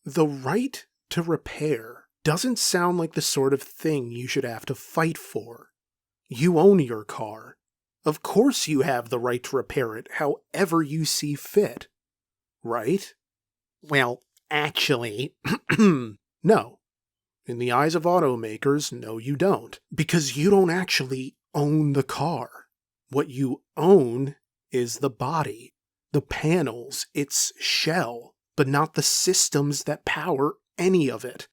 The right to repair doesn't sound like the sort of thing you should have to fight for. You own your car. Of course you have the right to repair it however you see fit. Right? Well, actually, no. In the eyes of automakers, no you don't. Because you don't actually own the car. What you own is the body, the panels, its shell, but not the systems that power any of it.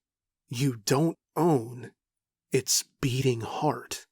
You don't own its beating heart.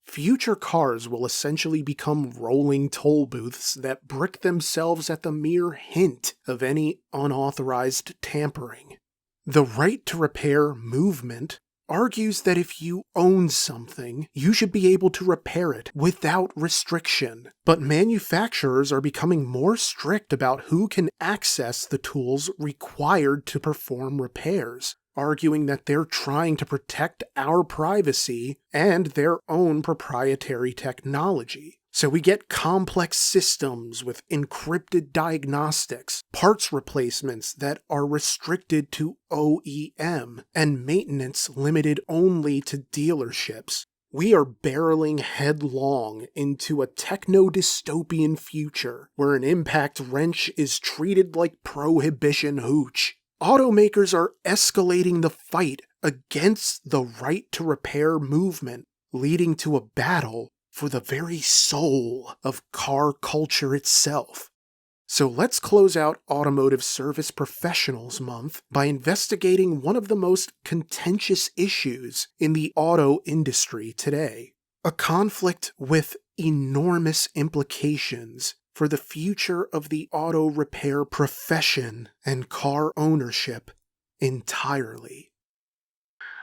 Future cars will essentially become rolling toll booths that brick themselves at the mere hint of any unauthorized tampering. The right to repair movement argues that if you own something, you should be able to repair it without restriction. But manufacturers are becoming more strict about who can access the tools required to perform repairs, arguing that they're trying to protect our privacy and their own proprietary technology. So we get complex systems with encrypted diagnostics, parts replacements that are restricted to OEM, and maintenance limited only to dealerships. We are barreling headlong into a techno-dystopian future where an impact wrench is treated like prohibition hooch. Automakers are escalating the fight against the right to repair movement, leading to a battle for the very soul of car culture itself. So let's close out Automotive Service Professionals Month by investigating one of the most contentious issues in the auto industry today. A conflict with enormous implications for the future of the auto repair profession and car ownership entirely.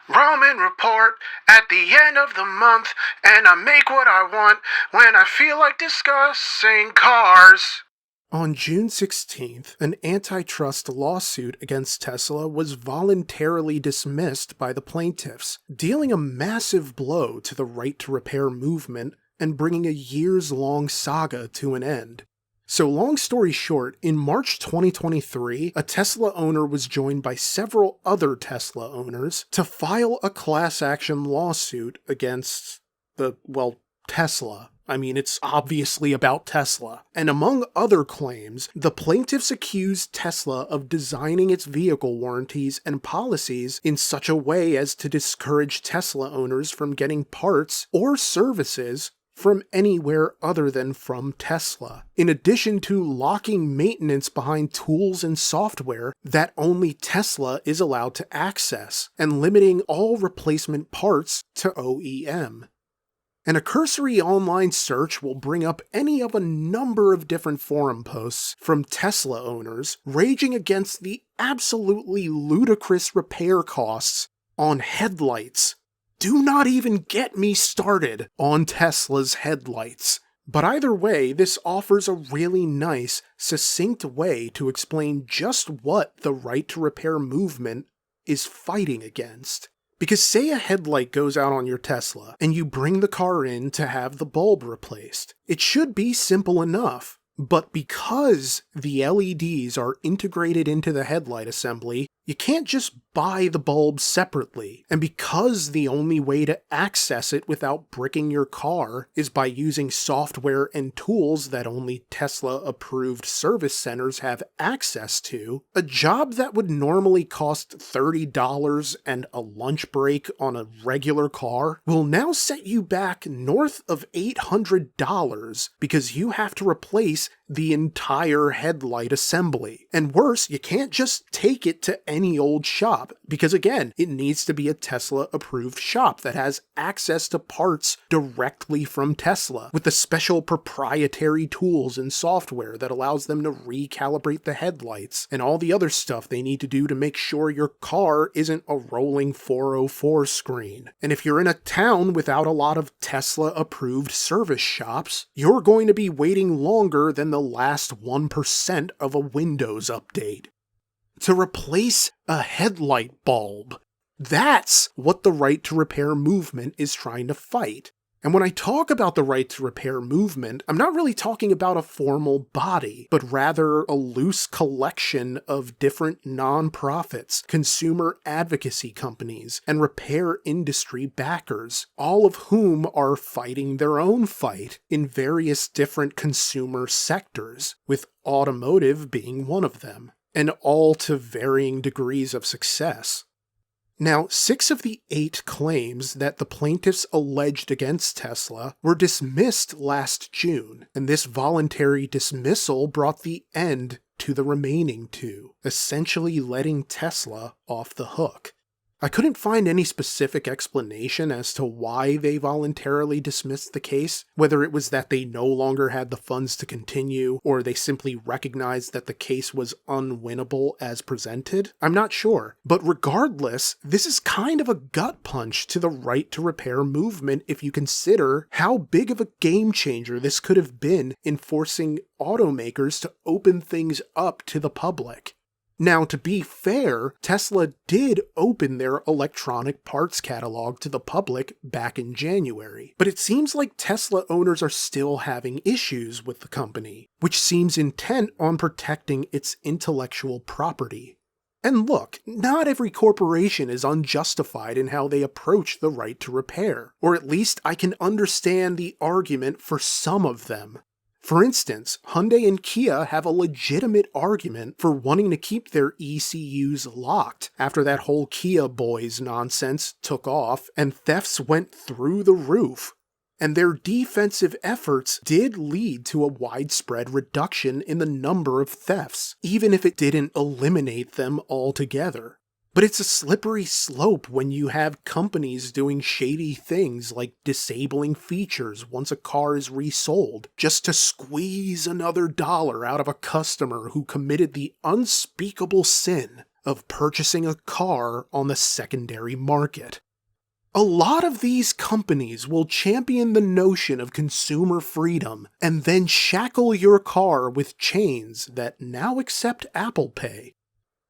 Roman report at the end of the month, and I make what I want when I feel like discussing cars. On June 16th, an antitrust lawsuit against Tesla was voluntarily dismissed by the plaintiffs, dealing a massive blow to the right to repair movement and bringing a years-long saga to an end. So long story short, in March 2023, a Tesla owner was joined by several other Tesla owners to file a class action lawsuit against Tesla. I mean, it's obviously about Tesla. And among other claims, the plaintiffs accused Tesla of designing its vehicle warranties and policies in such a way as to discourage Tesla owners from getting parts or services from anywhere other than from Tesla, in addition to locking maintenance behind tools and software that only Tesla is allowed to access, and limiting all replacement parts to OEM. And a cursory online search will bring up any of a number of different forum posts from Tesla owners raging against the absolutely ludicrous repair costs on headlights. Do not even get me started on Tesla's headlights. But either way, this offers a really nice, succinct way to explain just what the right to repair movement is fighting against. Because say a headlight goes out on your Tesla, and you bring the car in to have the bulb replaced. It should be simple enough. But because the LEDs are integrated into the headlight assembly, you can't just buy the bulb separately. And because the only way to access it without bricking your car is by using software and tools that only Tesla-approved service centers have access to, a job that would normally cost $30 and a lunch break on a regular car will now set you back north of $800 because you have to replace the entire headlight assembly. And worse, you can't just take it to any old shop, because again, it needs to be a Tesla-approved shop that has access to parts directly from Tesla, with the special proprietary tools and software that allows them to recalibrate the headlights, and all the other stuff they need to do to make sure your car isn't a rolling 404 screen. And if you're in a town without a lot of Tesla-approved service shops, you're going to be waiting longer than the last 1% of a Windows update to replace a headlight bulb. That's what the right to repair movement is trying to fight. And when I talk about the right to repair movement, I'm not really talking about a formal body, but rather a loose collection of different nonprofits, consumer advocacy companies, and repair industry backers, all of whom are fighting their own fight in various different consumer sectors, with automotive being one of them, and all to varying degrees of success. Now, 6 of the 8 claims that the plaintiffs alleged against Tesla were dismissed last June, and this voluntary dismissal brought the end to the remaining 2, essentially letting Tesla off the hook. I couldn't find any specific explanation as to why they voluntarily dismissed the case, whether it was that they no longer had the funds to continue, or they simply recognized that the case was unwinnable as presented. I'm not sure. But regardless, this is kind of a gut punch to the right to repair movement if you consider how big of a game changer this could have been in forcing automakers to open things up to the public. Now, to be fair, Tesla did open their electronic parts catalog to the public back in January, but it seems like Tesla owners are still having issues with the company, which seems intent on protecting its intellectual property. And look, not every corporation is unjustified in how they approach the right to repair, or at least I can understand the argument for some of them. For instance, Hyundai and Kia have a legitimate argument for wanting to keep their ECUs locked after that whole Kia boys nonsense took off and thefts went through the roof. And their defensive efforts did lead to a widespread reduction in the number of thefts, even if it didn't eliminate them altogether. But it's a slippery slope when you have companies doing shady things like disabling features once a car is resold, just to squeeze another dollar out of a customer who committed the unspeakable sin of purchasing a car on the secondary market. A lot of these companies will champion the notion of consumer freedom and then shackle your car with chains that now accept Apple Pay.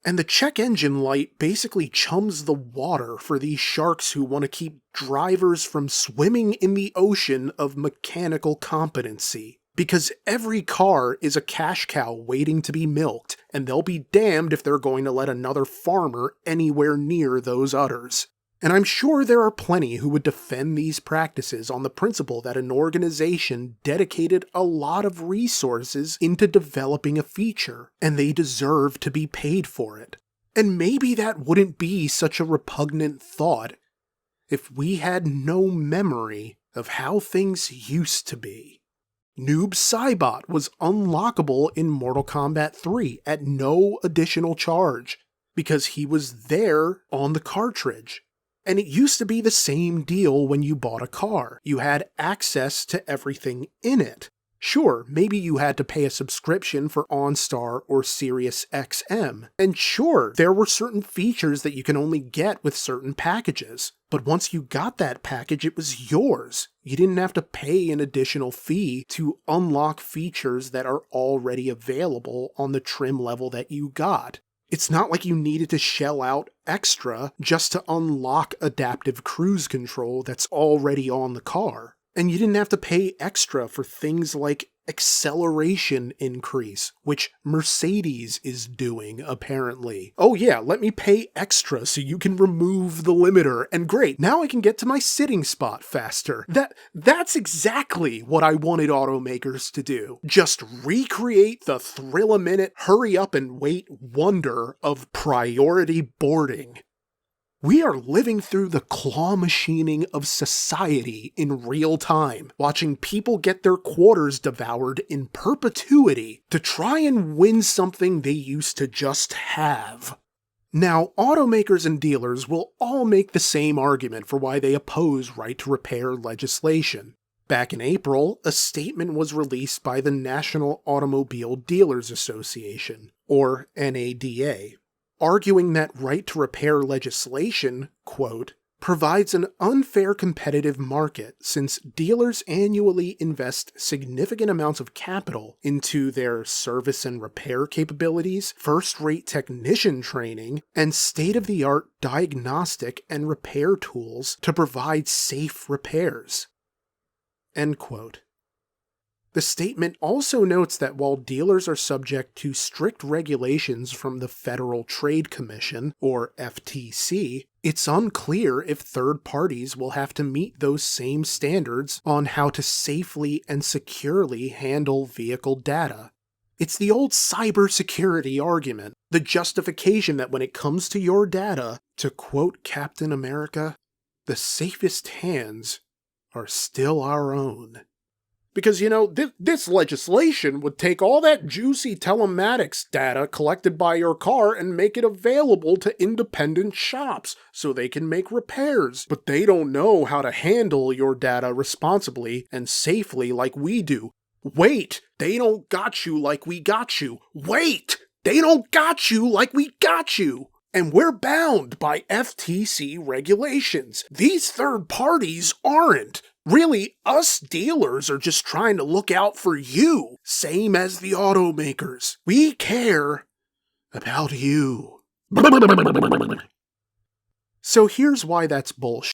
And the check engine light basically chums the water for these sharks who want to keep drivers from swimming in the ocean of mechanical competency. Because every car is a cash cow waiting to be milked, and they'll be damned if they're going to let another farmer anywhere near those udders. And I'm sure there are plenty who would defend these practices on the principle that an organization dedicated a lot of resources into developing a feature, and they deserve to be paid for it. And maybe that wouldn't be such a repugnant thought if we had no memory of how things used to be. Noob Saibot was unlockable in Mortal Kombat 3 at no additional charge, because he was there on the cartridge. And it used to be the same deal when you bought a car. You had access to everything in it. Sure, maybe you had to pay a subscription for OnStar or Sirius XM. And sure, there were certain features that you can only get with certain packages. But once you got that package, it was yours. You didn't have to pay an additional fee to unlock features that are already available on the trim level that you got. It's not like you needed to shell out extra just to unlock adaptive cruise control that's already on the car. And you didn't have to pay extra for things like acceleration increase, which Mercedes is doing, apparently. Oh yeah, let me pay extra so you can remove the limiter, and great, now I can get to my sitting spot faster. That's exactly what I wanted automakers to do. Just recreate the thrill-a-minute, hurry-up-and-wait wonder of priority boarding. We are living through the claw machining of society in real time, watching people get their quarters devoured in perpetuity to try and win something they used to just have. Now, automakers and dealers will all make the same argument for why they oppose right to repair legislation. Back in April, a statement was released by the National Automobile Dealers Association, or NADA, arguing that right to repair legislation, quote, provides an unfair competitive market since dealers annually invest significant amounts of capital into their service and repair capabilities, first-rate technician training, and state-of-the-art diagnostic and repair tools to provide safe repairs. End quote. The statement also notes that while dealers are subject to strict regulations from the Federal Trade Commission, or FTC, it's unclear if third parties will have to meet those same standards on how to safely and securely handle vehicle data. It's the old cybersecurity argument, the justification that when it comes to your data, to quote Captain America, the safest hands are still our own. Because, this legislation would take all that juicy telematics data collected by your car and make it available to independent shops so they can make repairs. But they don't know how to handle your data responsibly and safely like we do. Wait, they don't got you like we got you. Wait, they don't got you like we got you. And we're bound by FTC regulations. These third parties aren't. Really, us dealers are just trying to look out for you, same as the automakers. We care about you. So here's why that's bullshit.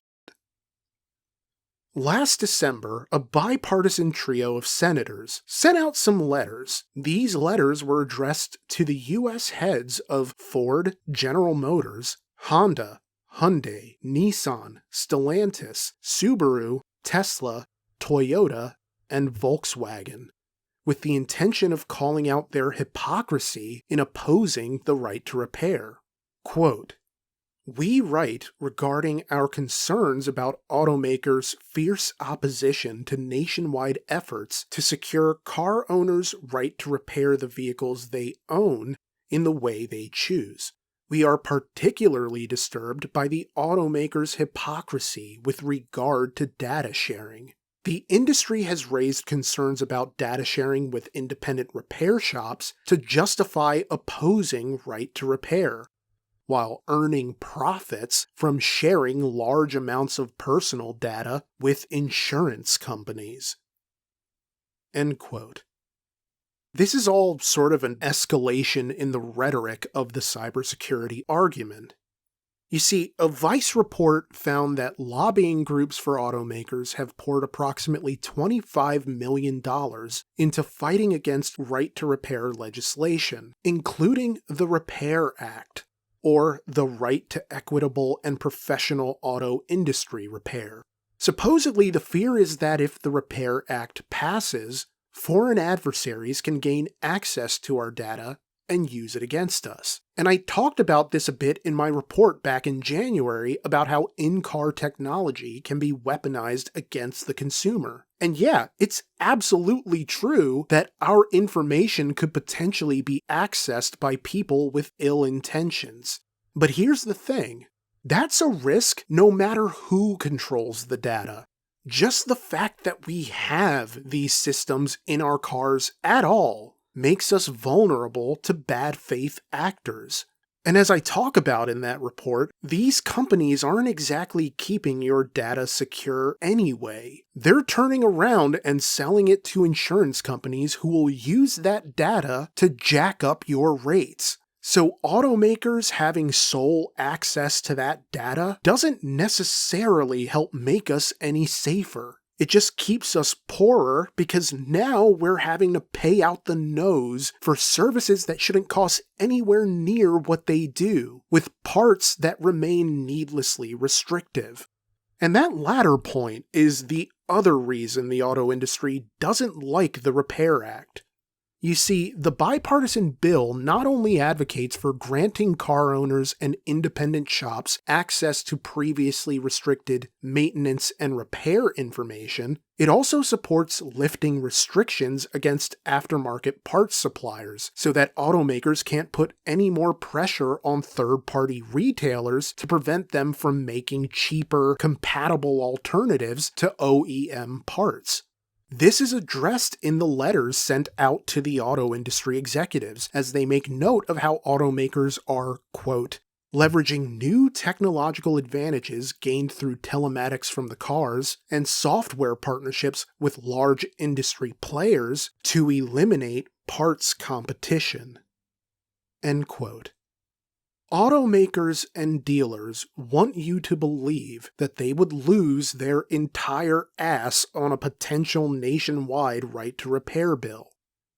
Last December, a bipartisan trio of senators sent out some letters. These letters were addressed to the U.S. heads of Ford, General Motors, Honda, Hyundai, Nissan, Stellantis, Subaru, Tesla, Toyota, and Volkswagen, with the intention of calling out their hypocrisy in opposing the right to repair. Quote, "We write regarding our concerns about automakers' fierce opposition to nationwide efforts to secure car owners' right to repair the vehicles they own in the way they choose. We are particularly disturbed by the automakers' hypocrisy with regard to data sharing. The industry has raised concerns about data sharing with independent repair shops to justify opposing right to repair, while earning profits from sharing large amounts of personal data with insurance companies." End quote. This is all sort of an escalation in the rhetoric of the cybersecurity argument. You see, a Vice report found that lobbying groups for automakers have poured approximately $25 million into fighting against right-to-repair legislation, including the Repair Act, or the Right to Equitable and Professional Auto Industry Repair. Supposedly, the fear is that if the Repair Act passes, foreign adversaries can gain access to our data and use it against us. And I talked about this a bit in my report back in January about how in-car technology can be weaponized against the consumer. And yeah, it's absolutely true that our information could potentially be accessed by people with ill intentions. But here's the thing. That's a risk no matter who controls the data. Just the fact that we have these systems in our cars at all makes us vulnerable to bad faith actors. And as I talk about in that report, these companies aren't exactly keeping your data secure anyway. They're turning around and selling it to insurance companies who will use that data to jack up your rates. So automakers having sole access to that data doesn't necessarily help make us any safer. It just keeps us poorer because now we're having to pay out the nose for services that shouldn't cost anywhere near what they do, with parts that remain needlessly restrictive. And that latter point is the other reason the auto industry doesn't like the Repair Act. You see, the bipartisan bill not only advocates for granting car owners and independent shops access to previously restricted maintenance and repair information, it also supports lifting restrictions against aftermarket parts suppliers so that automakers can't put any more pressure on third-party retailers to prevent them from making cheaper, compatible alternatives to OEM parts. This is addressed in the letters sent out to the auto industry executives as they make note of how automakers are, quote, leveraging new technological advantages gained through telematics from the cars and software partnerships with large industry players to eliminate parts competition. End quote. Automakers and dealers want you to believe that they would lose their entire ass on a potential nationwide right to repair bill.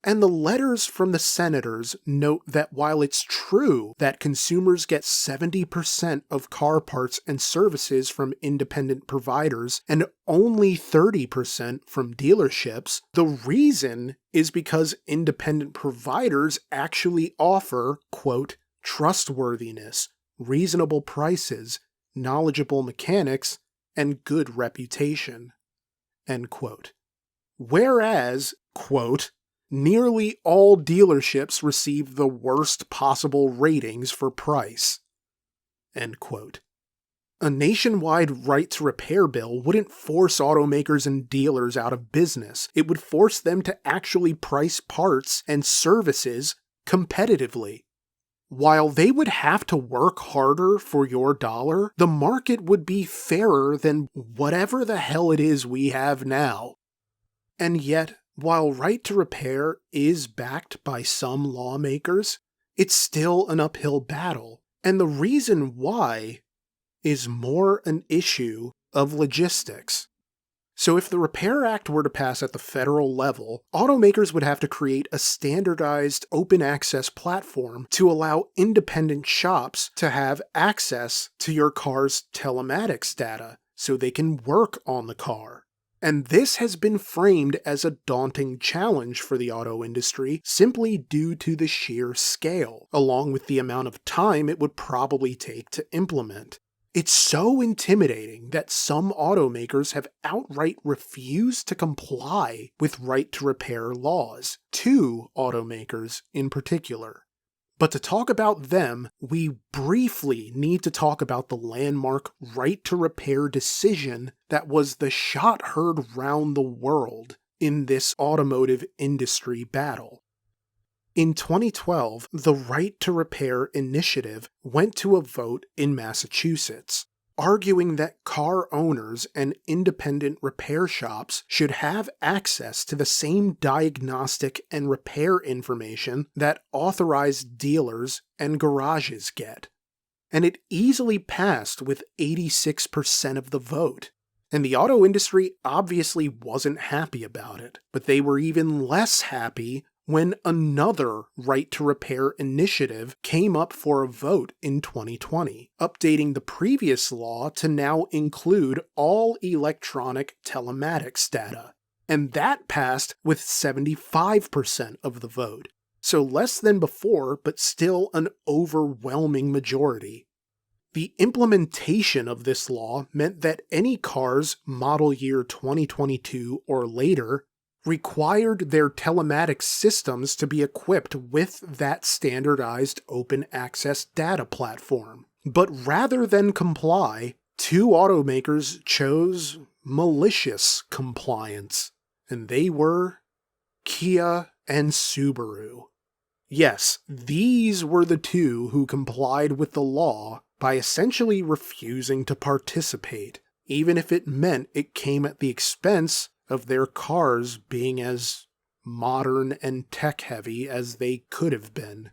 And the letters from the senators note that while it's true that consumers get 70% of car parts and services from independent providers and only 30% from dealerships, the reason is because independent providers actually offer, quote, trustworthiness, reasonable prices, knowledgeable mechanics, and good reputation, end quote. Whereas, quote, nearly all dealerships receive the worst possible ratings for price, end quote. A nationwide right to repair bill wouldn't force automakers and dealers out of business. It would force them to actually price parts and services competitively. While they would have to work harder for your dollar, the market would be fairer than whatever the hell it is we have now. And yet, while right to repair is backed by some lawmakers, it's still an uphill battle. And the reason why is more an issue of logistics. So if the Repair Act were to pass at the federal level, automakers would have to create a standardized open access platform to allow independent shops to have access to your car's telematics data so they can work on the car. And this has been framed as a daunting challenge for the auto industry simply due to the sheer scale, along with the amount of time it would probably take to implement. It's so intimidating that some automakers have outright refused to comply with right to repair laws, 2 automakers in particular. But to talk about them, we briefly need to talk about the landmark right to repair decision that was the shot heard round the world in this automotive industry battle. In 2012, the Right to Repair initiative went to a vote in Massachusetts, arguing that car owners and independent repair shops should have access to the same diagnostic and repair information that authorized dealers and garages get. And it easily passed with 86% of the vote. And the auto industry obviously wasn't happy about it, but they were even less happy when another Right to Repair initiative came up for a vote in 2020, updating the previous law to now include all electronic telematics data. And that passed with 75% of the vote. So less than before, but still an overwhelming majority. The implementation of this law meant that any cars model year 2022 or later required their telematics systems to be equipped with that standardized open access data platform. But rather than comply, 2 automakers chose malicious compliance, and they were Kia and Subaru. Yes, these were the 2 who complied with the law by essentially refusing to participate, even if it meant it came at the expense of their cars being as modern and tech-heavy as they could have been.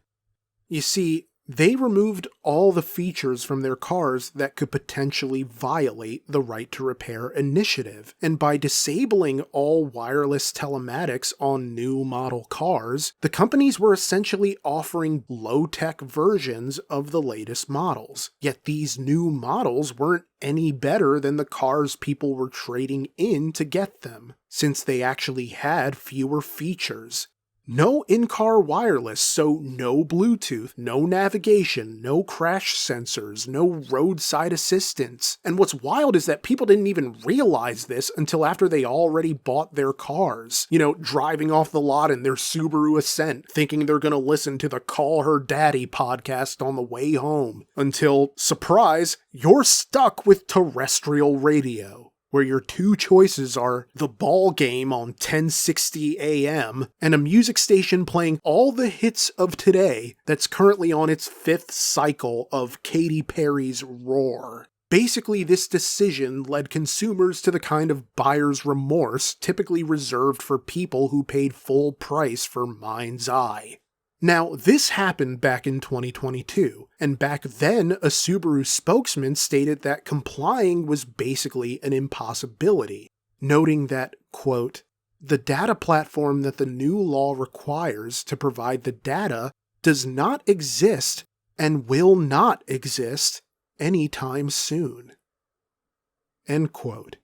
You see, they removed all the features from their cars that could potentially violate the Right to Repair initiative, and by disabling all wireless telematics on new model cars, the companies were essentially offering low-tech versions of the latest models. Yet these new models weren't any better than the cars people were trading in to get them, since they actually had fewer features. No in-car wireless, so no Bluetooth, no navigation, no crash sensors, no roadside assistance. And what's wild is that people didn't even realize this until after they already bought their cars. Driving off the lot in their Subaru Ascent, thinking they're gonna listen to the Call Her Daddy podcast on the way home. Until, surprise, you're stuck with terrestrial radio, where your 2 choices are the ball game on 1060 AM and a music station playing all the hits of today that's currently on its 5th cycle of Katy Perry's Roar. Basically, this decision led consumers to the kind of buyer's remorse typically reserved for people who paid full price for Mind's Eye. Now, this happened back in 2022, and back then a Subaru spokesman stated that complying was basically an impossibility, noting that, quote, "The data platform that the new law requires to provide the data does not exist and will not exist anytime soon." End quote.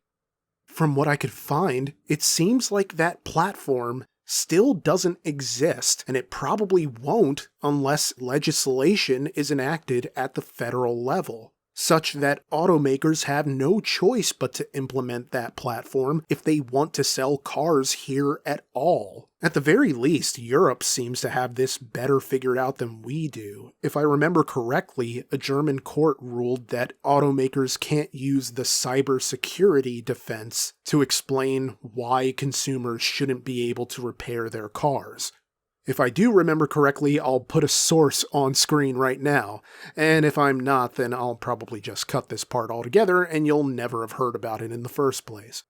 From what I could find, it seems like that platform still doesn't exist, and it probably won't unless legislation is enacted at the federal level, such that automakers have no choice but to implement that platform if they want to sell cars here at all. At the very least, Europe seems to have this better figured out than we do. If I remember correctly, a German court ruled that automakers can't use the Cybersecurity Defense to explain why consumers shouldn't be able to repair their cars. If I do remember correctly, I'll put a source on screen right now, and if I'm not, then I'll probably just cut this part altogether and you'll never have heard about it in the first place.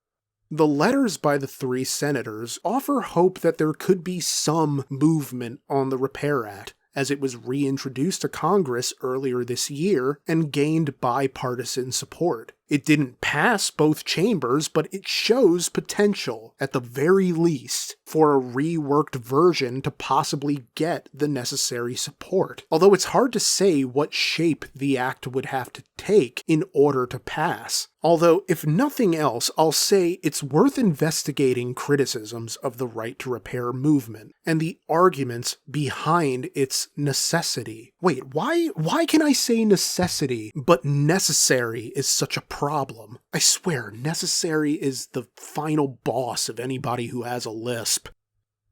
The letters by the three senators offer hope that there could be some movement on the Repair Act, as it was reintroduced to Congress earlier this year and gained bipartisan support. It didn't pass both chambers, but it shows potential, at the very least, for a reworked version to possibly get the necessary support. Although it's hard to say what shape the act would have to take in order to pass. Although, if nothing else, I'll say it's worth investigating criticisms of the right to repair movement and the arguments behind its necessity. Wait, why can I say necessity, but necessary is such a problem? I swear, necessary is the final boss of anybody who has a lisp.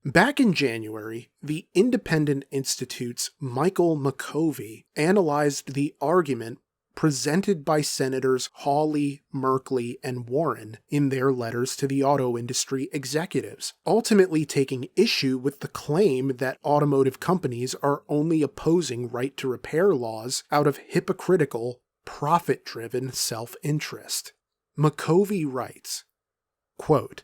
Back in January, the Independent Institute's Michael McCovey analyzed the argument presented by Senators Hawley, Merkley, and Warren in their letters to the auto industry executives, ultimately taking issue with the claim that automotive companies are only opposing right to repair laws out of hypocritical, profit-driven self-interest. McCovey writes, quote,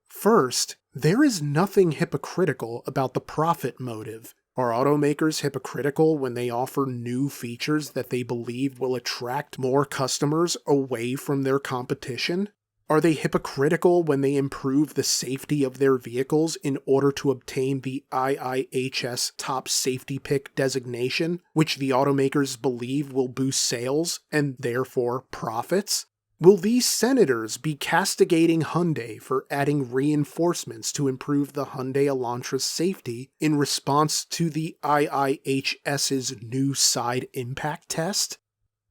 "First, there is nothing hypocritical about the profit motive. Are automakers hypocritical when they offer new features that they believe will attract more customers away from their competition? Are they hypocritical when they improve the safety of their vehicles in order to obtain the IIHS Top Safety Pick designation, which the automakers believe will boost sales and therefore profits? Will these senators be castigating Hyundai for adding reinforcements to improve the Hyundai Elantra's safety in response to the IIHS's new side impact test?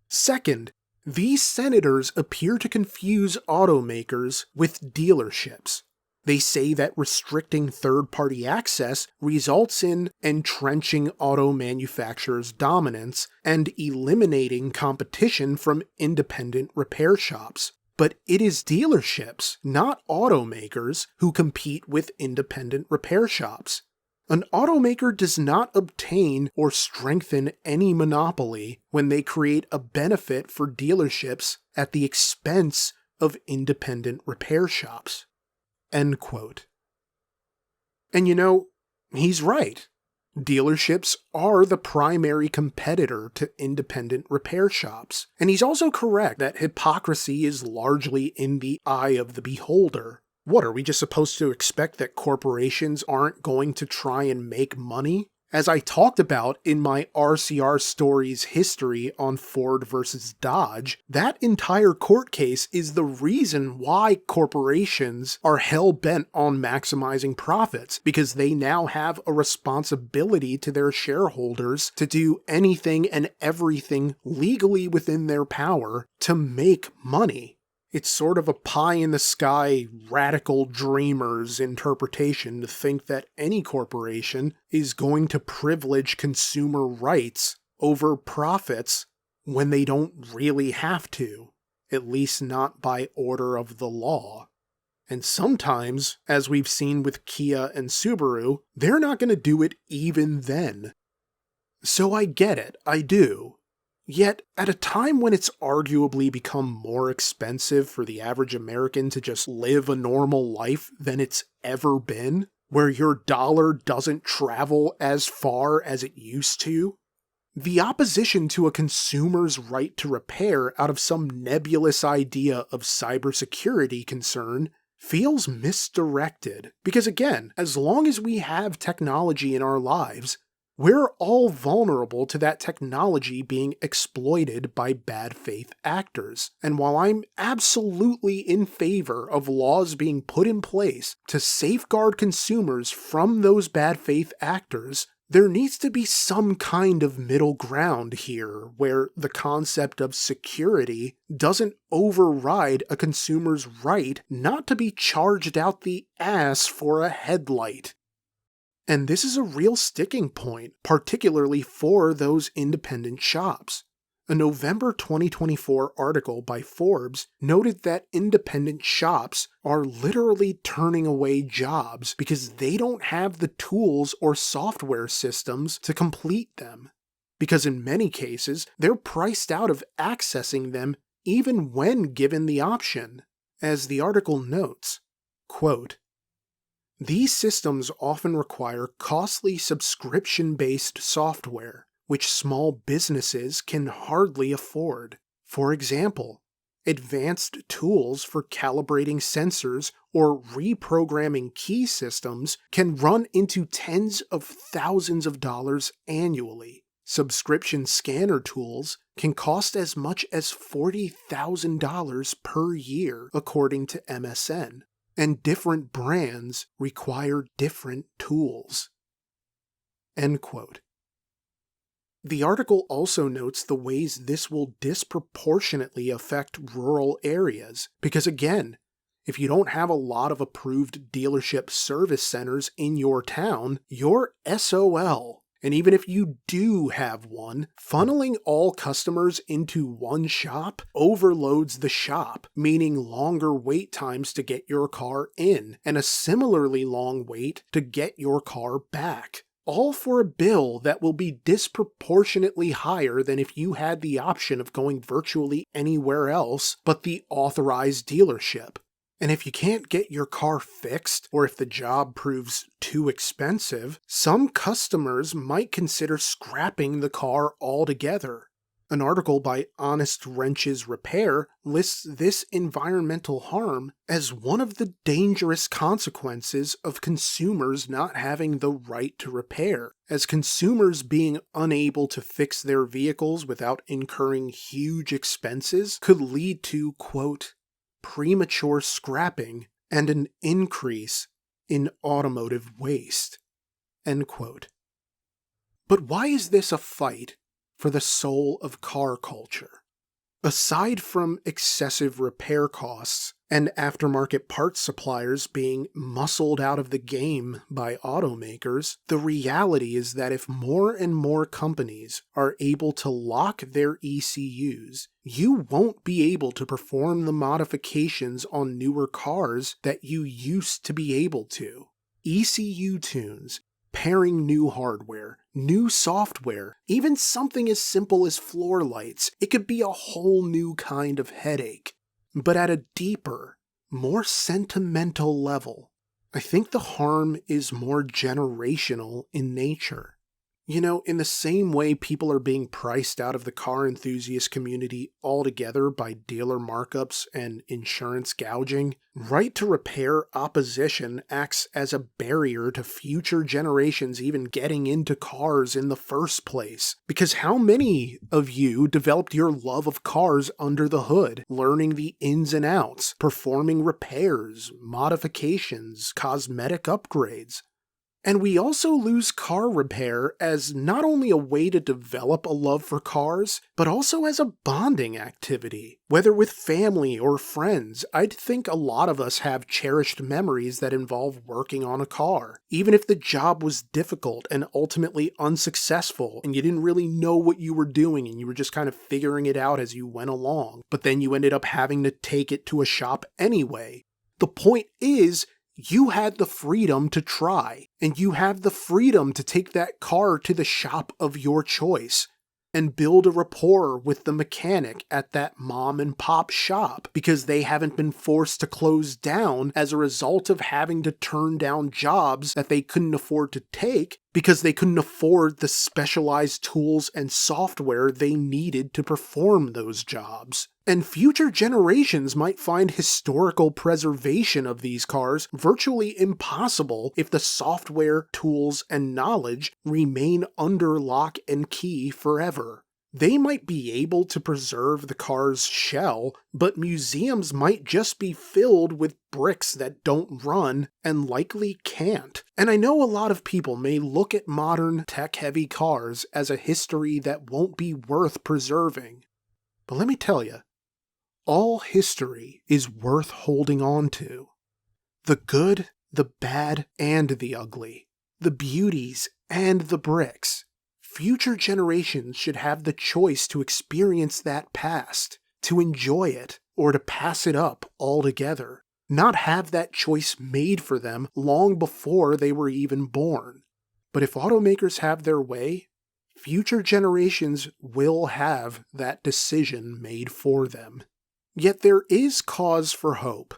Second, these senators appear to confuse automakers with dealerships. They say that restricting third-party access results in entrenching auto manufacturers' dominance and eliminating competition from independent repair shops. But it is dealerships, not automakers, who compete with independent repair shops. An automaker does not obtain or strengthen any monopoly when they create a benefit for dealerships at the expense of independent repair shops." End quote. And you know, he's right. Dealerships are the primary competitor to independent repair shops. And he's also correct that hypocrisy is largely in the eye of the beholder. What, are we just supposed to expect that corporations aren't going to try and make money? As I talked about in my RCR Stories history on Ford versus Dodge, that entire court case is the reason why corporations are hell-bent on maximizing profits, because they now have a responsibility to their shareholders to do anything and everything legally within their power to make money. It's sort of a pie-in-the-sky, radical dreamer's interpretation to think that any corporation is going to privilege consumer rights over profits when they don't really have to, at least not by order of the law. And sometimes, as we've seen with Kia and Subaru, they're not going to do it even then. So I get it, I do. Yet, at a time when it's arguably become more expensive for the average American to just live a normal life than it's ever been, where your dollar doesn't travel as far as it used to? The opposition to a consumer's right to repair out of some nebulous idea of cybersecurity concern feels misdirected, because again, as long as we have technology in our lives, we're all vulnerable to that technology being exploited by bad faith actors. And while I'm absolutely in favor of laws being put in place to safeguard consumers from those bad faith actors, there needs to be some kind of middle ground here where the concept of security doesn't override a consumer's right not to be charged out the ass for a headlight. And this is a real sticking point, particularly for those independent shops. A November 2024 article by Forbes noted that independent shops are literally turning away jobs because they don't have the tools or software systems to complete them. Because in many cases, they're priced out of accessing them even when given the option. As the article notes, quote, "These systems often require costly subscription-based software, which small businesses can hardly afford. For example, advanced tools for calibrating sensors or reprogramming key systems can run into tens of thousands of dollars annually. Subscription scanner tools can cost as much as $40,000 per year, according to MSN. And different brands require different tools." End quote. The article also notes the ways this will disproportionately affect rural areas, because again, if you don't have a lot of approved dealership service centers in your town, you're SOL. And even if you do have one, funneling all customers into one shop overloads the shop, meaning longer wait times to get your car in, and a similarly long wait to get your car back. All for a bill that will be disproportionately higher than if you had the option of going virtually anywhere else but the authorized dealership. And if you can't get your car fixed, or if the job proves too expensive, some customers might consider scrapping the car altogether. An article by Honest Wrenches Repair lists this environmental harm as one of the dangerous consequences of consumers not having the right to repair, as consumers being unable to fix their vehicles without incurring huge expenses could lead to, quote, "premature scrapping and an increase in automotive waste." End quote. But why is this a fight for the soul of car culture? Aside from excessive repair costs and aftermarket parts suppliers being muscled out of the game by automakers, the reality is that if more and more companies are able to lock their ECUs, you won't be able to perform the modifications on newer cars that you used to be able to. ECU tunes, pairing new hardware, new software, even something as simple as floor lights, it could be a whole new kind of headache. But at a deeper, more sentimental level, I think the harm is more generational in nature. You know, in the same way people are being priced out of the car enthusiast community altogether by dealer markups and insurance gouging, right to repair opposition acts as a barrier to future generations even getting into cars in the first place. Because how many of you developed your love of cars under the hood, learning the ins and outs, performing repairs, modifications, cosmetic upgrades? And we also lose car repair as not only a way to develop a love for cars, but also as a bonding activity. Whether with family or friends, I'd think a lot of us have cherished memories that involve working on a car. Even if the job was difficult and ultimately unsuccessful, and you didn't really know what you were doing and you were just kind of figuring it out as you went along, but then you ended up having to take it to a shop anyway. The point is, you had the freedom to try, and you have the freedom to take that car to the shop of your choice. and build a rapport with the mechanic at that mom and pop shop because they haven't been forced to close down as a result of having to turn down jobs that they couldn't afford to take because they couldn't afford the specialized tools and software they needed to perform those jobs. And future generations might find historical preservation of these cars virtually impossible if the software, tools, and knowledge remain under lock and key forever. They might be able to preserve the car's shell, but museums might just be filled with bricks that don't run and likely can't. And I know a lot of people may look at modern tech-heavy cars as a history that won't be worth preserving. But let me tell you, all history is worth holding on to. The good, the bad, and the ugly. The beauties and the bricks. Future generations should have the choice to experience that past, to enjoy it, or to pass it up altogether. Not have that choice made for them long before they were even born. But if automakers have their way, future generations will have that decision made for them. Yet there is cause for hope.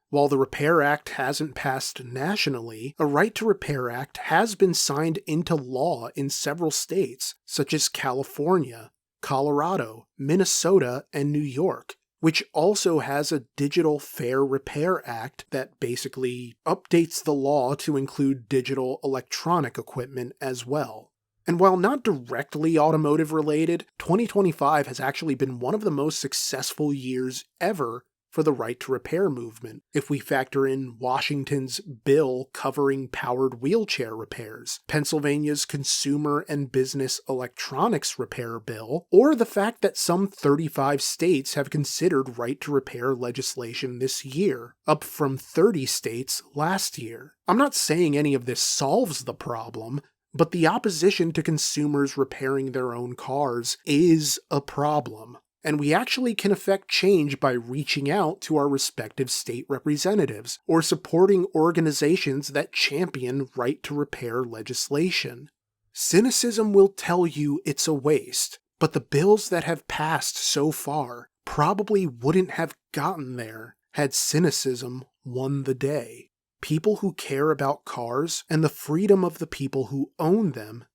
While the Repair Act hasn't passed nationally, a Right to Repair Act has been signed into law in several states, such as California, Colorado, Minnesota, and New York, which also has a Digital Fair Repair Act that basically updates the law to include digital electronic equipment as well. And while not directly automotive related, 2025 has actually been one of the most successful years ever for the right to repair movement, if we factor in Washington's bill covering powered wheelchair repairs, Pennsylvania's consumer and business electronics repair bill, or the fact that some 35 states have considered right to repair legislation this year, up from 30 states last year. I'm not saying any of this solves the problem, but the opposition to consumers repairing their own cars is a problem. And we actually can affect change by reaching out to our respective state representatives or supporting organizations that champion right to repair legislation. Cynicism will tell you it's a waste, but the bills that have passed so far probably wouldn't have gotten there had cynicism won the day. People who care about cars and the freedom of the people who own them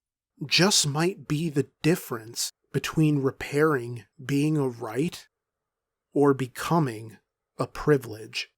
just might be the difference between repairing being a right or becoming a privilege.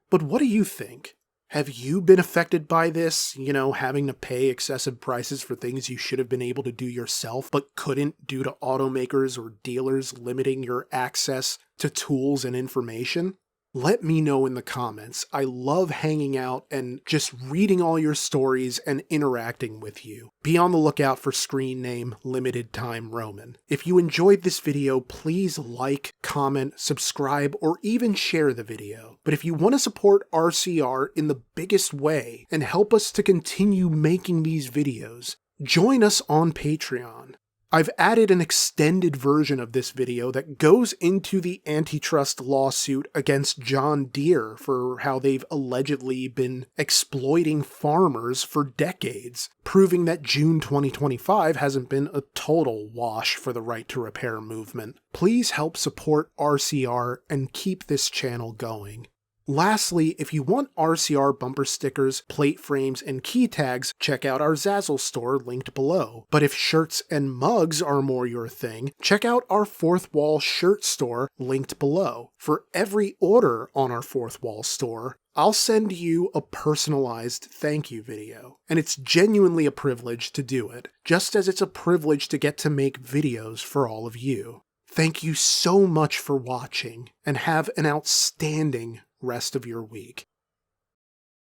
But what do you think? Have you been affected by this, having to pay excessive prices for things you should have been able to do yourself but couldn't due to automakers or dealers limiting your access to tools and information? Let me know in the comments. I love hanging out and just reading all your stories and interacting with you. Be on the lookout for screen name Limited Time Roman. If you enjoyed this video, please like, comment, subscribe, or even share the video. But if you want to support RCR in the biggest way and help us to continue making these videos, join us on Patreon. I've added an extended version of this video that goes into the antitrust lawsuit against John Deere for how they've allegedly been exploiting farmers for decades, proving that June 2025 hasn't been a total wash for the right to repair movement. Please help support RCR and keep this channel going. Lastly, if you want RCR bumper stickers, plate frames, and key tags, check out our Zazzle store linked below. But if shirts and mugs are more your thing, check out our Fourth Wall shirt store linked below. For every order on our Fourth Wall store, I'll send you a personalized thank you video. And it's genuinely a privilege to do it, just as it's a privilege to get to make videos for all of you. Thank you so much for watching, and have an outstanding rest of your week.